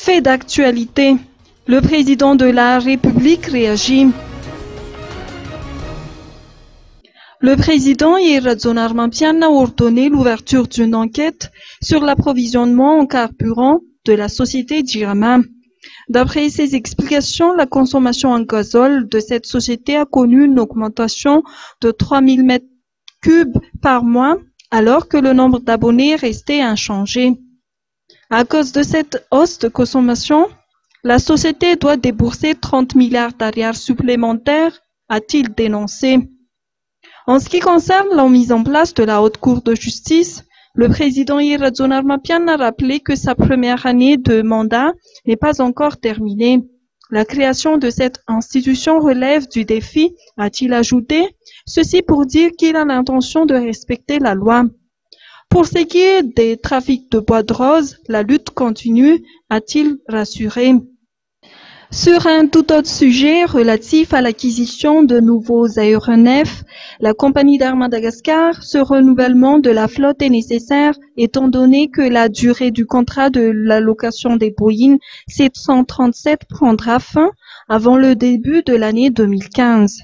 Fait d'actualité. Le président de la République réagit. Le président Yeradzon Armampian a ordonné l'ouverture d'une enquête sur l'approvisionnement en carburant de la société Jirama. D'après ses explications, la consommation en gazole de cette société a connu une augmentation de 3000 mètres cubes par mois, alors que le nombre d'abonnés restait inchangé. À cause de cette hausse de consommation, la société doit débourser 30 milliards d'ariars supplémentaires, a-t-il dénoncé. En ce qui concerne la mise en place de la Haute Cour de justice, le président Yeradzon Armampian a rappelé que sa première année de mandat n'est pas encore terminée. La création de cette institution relève du défi, a-t-il ajouté, ceci pour dire qu'il a l'intention de respecter la loi. Pour ce qui est des trafics de bois de rose, la lutte continue, a-t-il rassuré. Sur un tout autre sujet relatif à l'acquisition de nouveaux aéronefs, la compagnie d'Air Madagascar, ce renouvellement de la flotte est nécessaire étant donné que la durée du contrat de la location des Boeing 737 prendra fin avant le début de l'année 2015.